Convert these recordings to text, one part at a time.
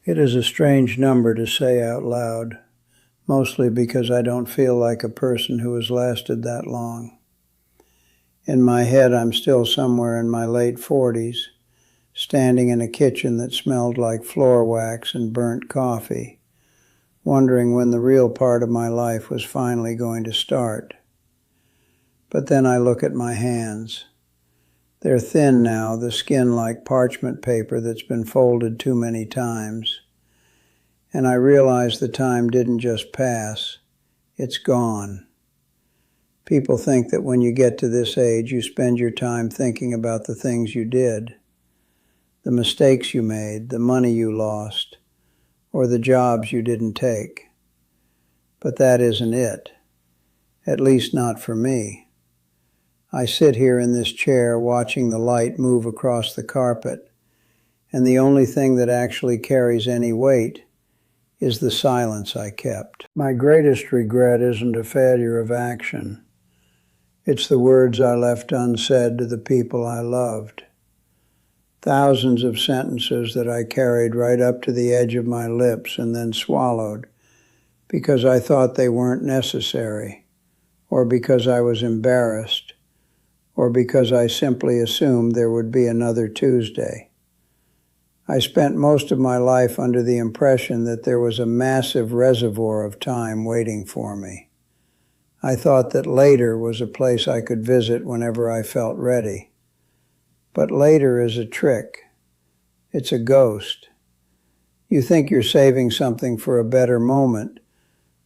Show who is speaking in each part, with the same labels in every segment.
Speaker 1: It is a strange number to say out loud, mostly because I don't feel like a person who has lasted that long. In my head, I'm still somewhere in my late 40s, standing in a kitchen that smelled like floor wax and burnt coffee, wondering when the real part of my life was finally going to start. But then I look at my hands. They're thin now, the skin like parchment paper that's been folded too many times. And I realize the time didn't just pass, it's gone. People think that when you get to this age, you spend your time thinking about the things you did, the mistakes you made, the money you lost, or the jobs you didn't take. But that isn't it, at least not for me. I sit here in this chair watching the light move across the carpet, and the only thing that actually carries any weight is the silence I kept. My greatest regret isn't a failure of action. It's the words I left unsaid to the people I loved. Thousands of sentences that I carried right up to the edge of my lips and then swallowed because I thought they weren't necessary, or because I was embarrassed, or because I simply assumed there would be another Tuesday. I spent most of my life under the impression that there was a massive reservoir of time waiting for me. I thought that later was a place I could visit whenever I felt ready. But later is a trick. It's a ghost. You think you're saving something for a better moment,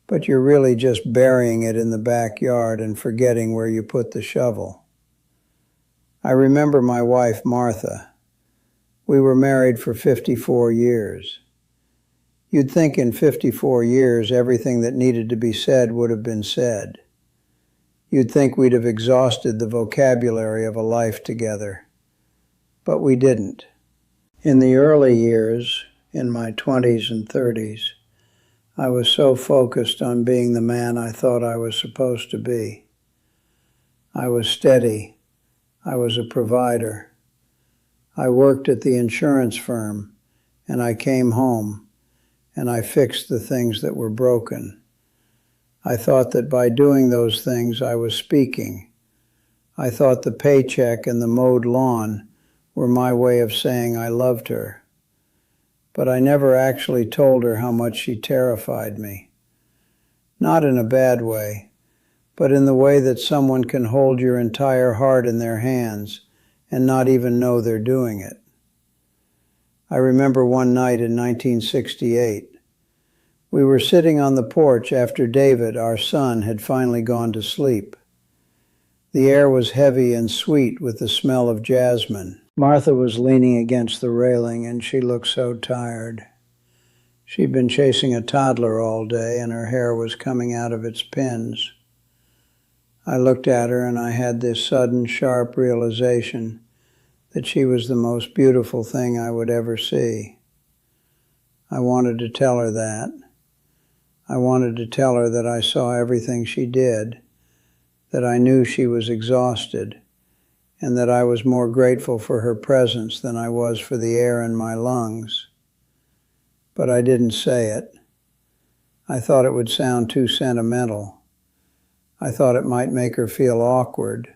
Speaker 1: but you're really just burying it in the backyard and forgetting where you put the shovel. I remember my wife, Martha. We were married for 54 years. You'd think in 54 years everything that needed to be said would have been said. You'd think we'd have exhausted the vocabulary of a life together. But we didn't. In the early years, in my 20s and 30s, I was so focused on being the man I thought I was supposed to be. I was steady. I was a provider. I worked at the insurance firm, and I came home, and I fixed the things that were broken. I thought that by doing those things I was speaking. I thought the paycheck and the mowed lawn were my way of saying I loved her. But I never actually told her how much she terrified me. Not in a bad way, but in the way that someone can hold your entire heart in their hands and not even know they're doing it. I remember one night in 1968. We were sitting on the porch after David, our son, had finally gone to sleep. The air was heavy and sweet with the smell of jasmine. Martha was leaning against the railing and she looked so tired. She'd been chasing a toddler all day and her hair was coming out of its pins. I looked at her and I had this sudden, sharp realization that she was the most beautiful thing I would ever see. I wanted to tell her that. I wanted to tell her that I saw everything she did, that I knew she was exhausted, and that I was more grateful for her presence than I was for the air in my lungs. But I didn't say it. I thought it would sound too sentimental. I thought it might make her feel awkward.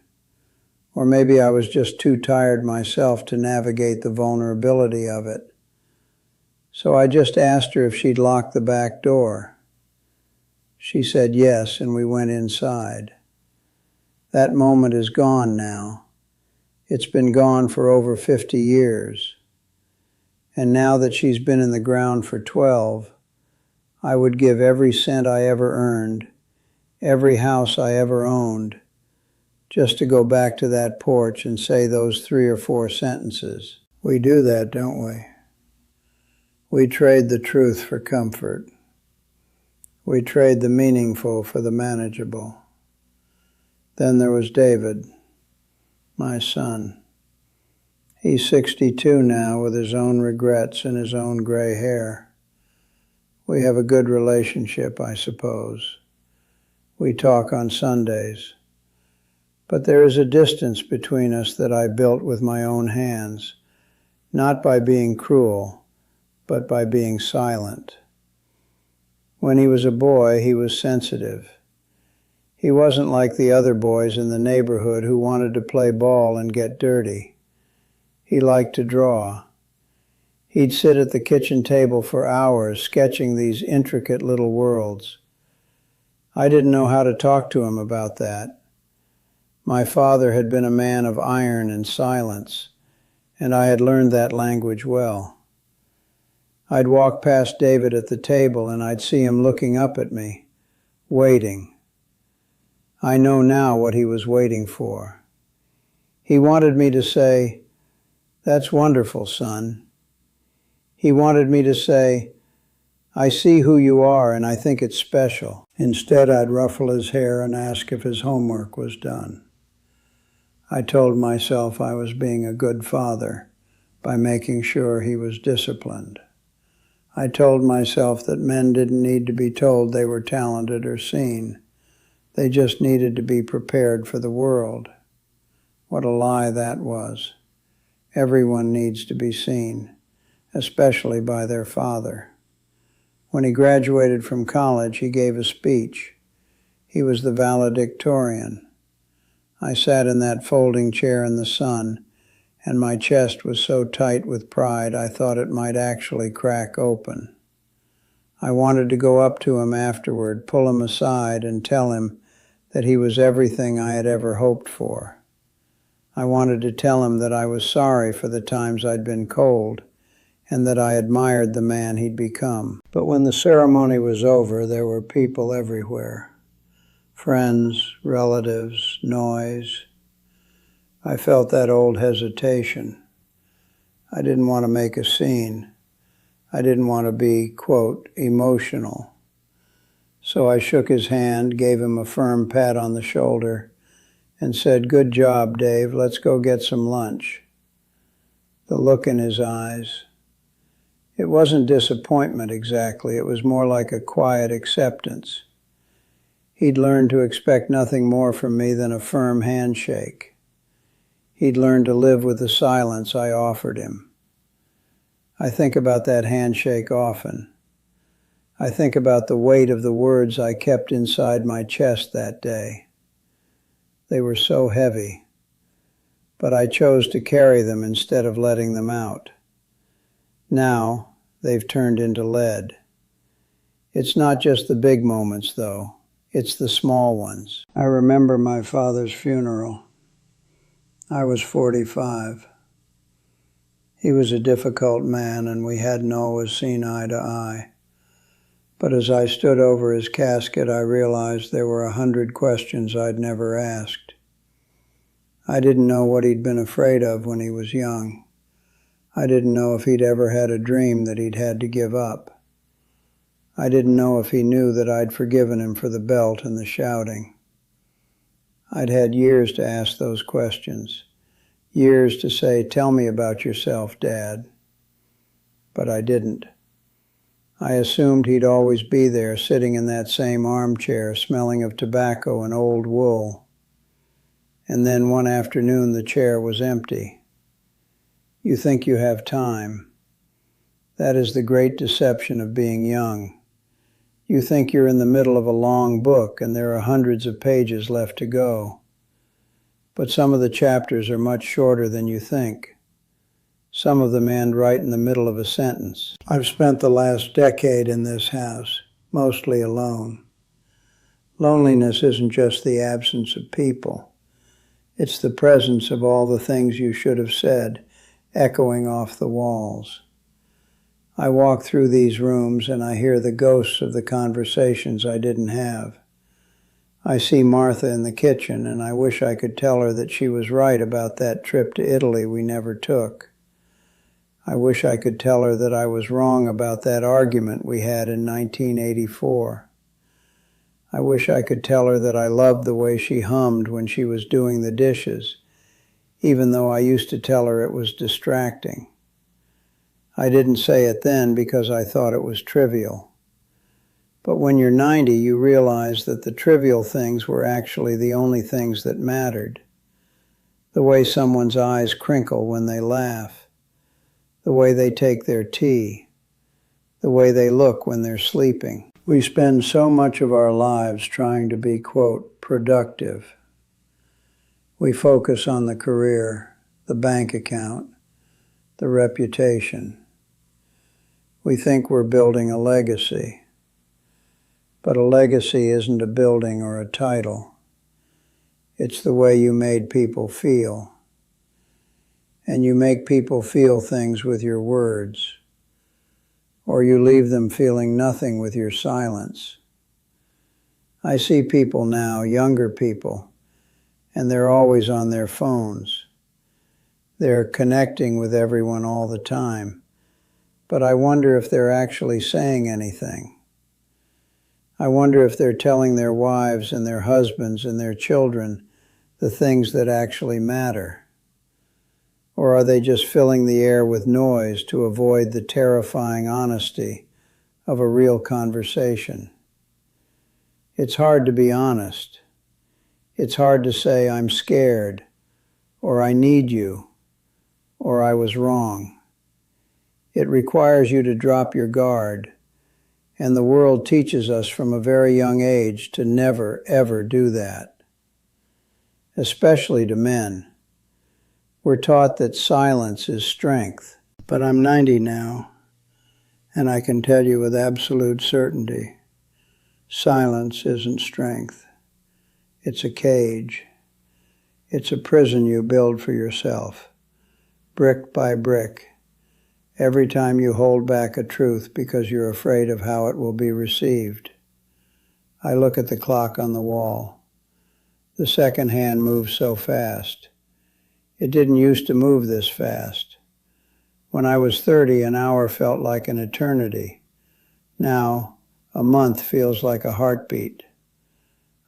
Speaker 1: Or maybe I was just too tired myself to navigate the vulnerability of it. So I just asked her if she'd lock the back door. She said yes, and we went inside. That moment is gone now. It's been gone for over 50 years. And now that she's been in the ground for 12, I would give every cent I ever earned, every house I ever owned, just to go back to that porch and say those 3 or 4 sentences. We do that, don't we? We trade the truth for comfort. We trade the meaningful for the manageable. Then there was David, my son. He's 62 now with his own regrets and his own gray hair. We have a good relationship, I suppose. We talk on Sundays. But there is a distance between us that I built with my own hands, not by being cruel, but by being silent. When he was a boy, he was sensitive. He wasn't like the other boys in the neighborhood who wanted to play ball and get dirty. He liked to draw. He'd sit at the kitchen table for hours sketching these intricate little worlds. I didn't know how to talk to him about that. My father had been a man of iron and silence, and I had learned that language well. I'd walk past David at the table and I'd see him looking up at me, waiting. I know now what he was waiting for. He wanted me to say, "That's wonderful, son." He wanted me to say, "I see who you are and I think it's special." Instead, I'd ruffle his hair and ask if his homework was done. I told myself I was being a good father by making sure he was disciplined. I told myself that men didn't need to be told they were talented or seen. They just needed to be prepared for the world. What a lie that was. Everyone needs to be seen, especially by their father. When he graduated from college, he gave a speech. He was the valedictorian. I sat in that folding chair in the sun, and my chest was so tight with pride I thought it might actually crack open. I wanted to go up to him afterward, pull him aside, and tell him that he was everything I had ever hoped for. I wanted to tell him that I was sorry for the times I'd been cold, and that I admired the man he'd become. But when the ceremony was over, there were people everywhere. Friends, relatives, noise. I felt that old hesitation. I didn't want to make a scene. I didn't want to be, quote, emotional. So I shook his hand, gave him a firm pat on the shoulder, and said, "Good job, Dave. Let's go get some lunch." The look in his eyes. It wasn't disappointment exactly. It was more like a quiet acceptance. He'd learned to expect nothing more from me than a firm handshake. He'd learned to live with the silence I offered him. I think about that handshake often. I think about the weight of the words I kept inside my chest that day. They were so heavy, but I chose to carry them instead of letting them out. Now, they've turned into lead. It's not just the big moments, though. It's the small ones. I remember my father's funeral. I was 45. He was a difficult man, and we hadn't always seen eye to eye. But as I stood over his casket, I realized there were 100 questions I'd never asked. I didn't know what he'd been afraid of when he was young. I didn't know if he'd ever had a dream that he'd had to give up. I didn't know if he knew that I'd forgiven him for the belt and the shouting. I'd had years to ask those questions, years to say, "Tell me about yourself, Dad." But I didn't. I assumed he'd always be there, sitting in that same armchair, smelling of tobacco and old wool. And then one afternoon the chair was empty. You think you have time. That is the great deception of being young. You think you're in the middle of a long book and there are hundreds of pages left to go. But some of the chapters are much shorter than you think. Some of them end right in the middle of a sentence. I've spent the last decade in this house, mostly alone. Loneliness isn't just the absence of people. It's the presence of all the things you should have said, echoing off the walls. I walk through these rooms and I hear the ghosts of the conversations I didn't have. I see Martha in the kitchen and I wish I could tell her that she was right about that trip to Italy we never took. I wish I could tell her that I was wrong about that argument we had in 1984. I wish I could tell her that I loved the way she hummed when she was doing the dishes, even though I used to tell her it was distracting. I didn't say it then because I thought it was trivial. But when you're 90, you realize that the trivial things were actually the only things that mattered. The way someone's eyes crinkle when they laugh. The way they take their tea. the way they look when they're sleeping. We spend so much of our lives trying to be, quote, productive. We focus on the career, the bank account, the reputation. We think we're building a legacy, but a legacy isn't a building or a title. It's the way you made people feel. And you make people feel things with your words, or you leave them feeling nothing with your silence. I see people now, younger people, and they're always on their phones. They're connecting with everyone all the time, but I wonder if they're actually saying anything. I wonder if they're telling their wives and their husbands and their children the things that actually matter. Or are they just filling the air with noise to avoid the terrifying honesty of a real conversation? It's hard to be honest. It's hard to say, I'm scared, or I need you, or I was wrong. It requires you to drop your guard, and the world teaches us from a very young age to never, ever do that, especially to men. We're taught that silence is strength, but I'm 90 now, and I can tell you with absolute certainty, silence isn't strength. It's a cage. It's a prison you build for yourself, brick by brick, every time you hold back a truth because you're afraid of how it will be received. I look at the clock on the wall. The second hand moves so fast. It didn't used to move this fast. When I was 30, an hour felt like an eternity. Now, a month feels like a heartbeat.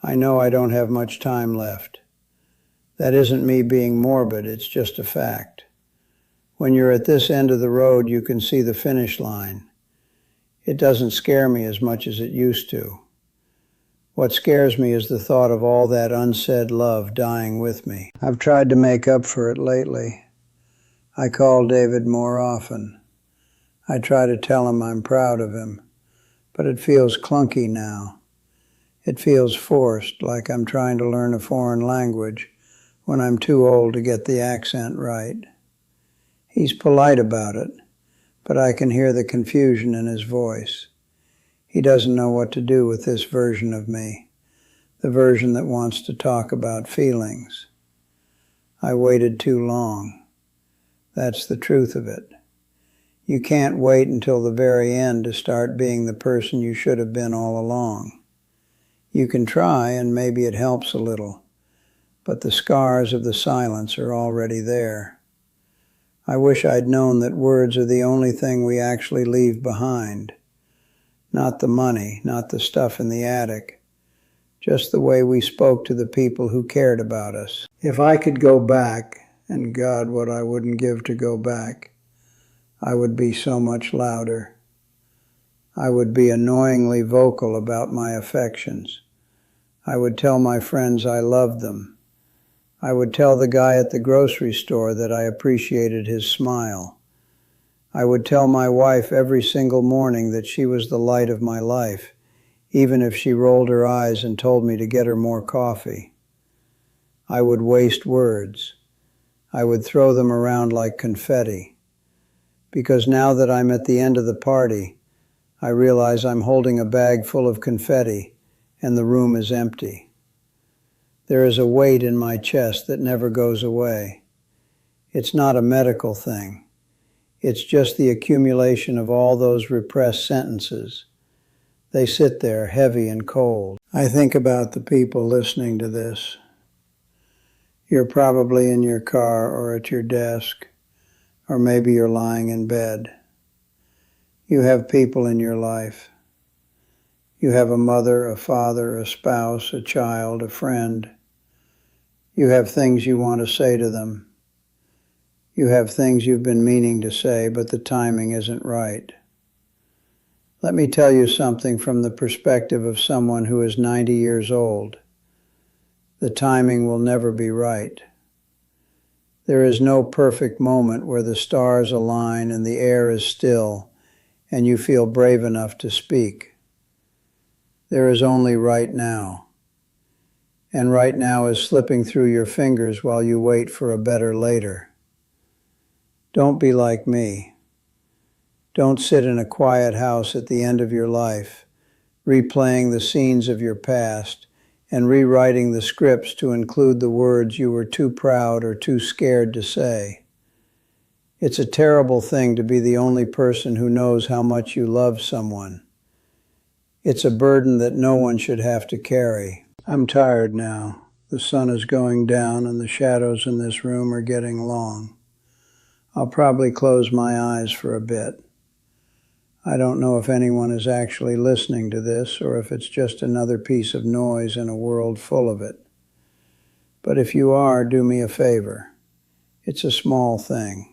Speaker 1: I know I don't have much time left. That isn't me being morbid, it's just a fact. When you're at this end of the road, you can see the finish line. It doesn't scare me as much as it used to. What scares me is the thought of all that unsaid love dying with me. I've tried to make up for it lately. I call David more often. I try to tell him I'm proud of him, but it feels clunky now. It feels forced, like I'm trying to learn a foreign language when I'm too old to get the accent right. He's polite about it, but I can hear the confusion in his voice. He doesn't know what to do with this version of me, the version that wants to talk about feelings. I waited too long. That's the truth of it. You can't wait until the very end to start being the person you should have been all along. You can try, and maybe it helps a little, but the scars of the silence are already there. I wish I'd known that words are the only thing we actually leave behind. Not the money, not the stuff in the attic, just the way we spoke to the people who cared about us. If I could go back, and God, what I wouldn't give to go back, I would be so much louder. I would be annoyingly vocal about my affections. I would tell my friends I loved them. I would tell the guy at the grocery store that I appreciated his smile. I would tell my wife every single morning that she was the light of my life, even if she rolled her eyes and told me to get her more coffee. I would waste words. I would throw them around like confetti. Because now that I'm at the end of the party, I realize I'm holding a bag full of confetti and the room is empty. There is a weight in my chest that never goes away. It's not a medical thing. It's just the accumulation of all those repressed sentences. They sit there heavy and cold. I think about the people listening to this. You're probably in your car or at your desk, or maybe you're lying in bed. You have people in your life. You have a mother, a father, a spouse, a child, a friend. You have things you want to say to them. You have things you've been meaning to say, but the timing isn't right. Let me tell you something from the perspective of someone who is 90 years old. The timing will never be right. There is no perfect moment where the stars align and the air is still and you feel brave enough to speak. There is only right now. And right now is slipping through your fingers while you wait for a better later. Don't be like me. Don't sit in a quiet house at the end of your life, replaying the scenes of your past and rewriting the scripts to include the words you were too proud or too scared to say. It's a terrible thing to be the only person who knows how much you love someone. It's a burden that no one should have to carry. I'm tired now. The sun is going down and the shadows in this room are getting long. I'll probably close my eyes for a bit. I don't know if anyone is actually listening to this or if it's just another piece of noise in a world full of it. But if you are, do me a favor. It's a small thing.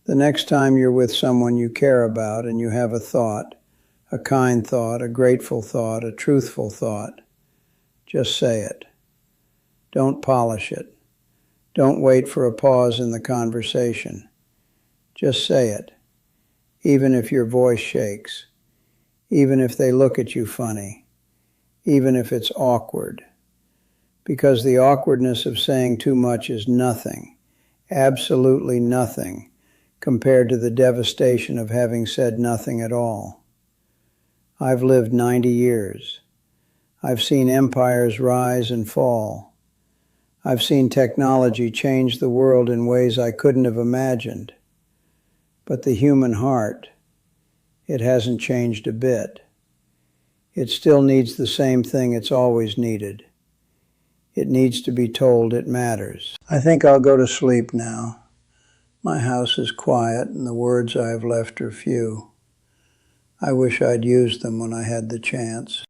Speaker 1: The next time you're with someone you care about and you have a thought, a kind thought, a grateful thought, a truthful thought, just say it. Don't polish it. Don't wait for a pause in the conversation. Just say it, even if your voice shakes, even if they look at you funny, even if it's awkward. Because the awkwardness of saying too much is nothing, absolutely nothing, compared to the devastation of having said nothing at all. I've lived 90 years. I've seen empires rise and fall. I've seen technology change the world in ways I couldn't have imagined. But the human heart, it hasn't changed a bit. It still needs the same thing it's always needed. It needs to be told it matters. I think I'll go to sleep now. My house is quiet and the words I have left are few. I wish I'd used them when I had the chance.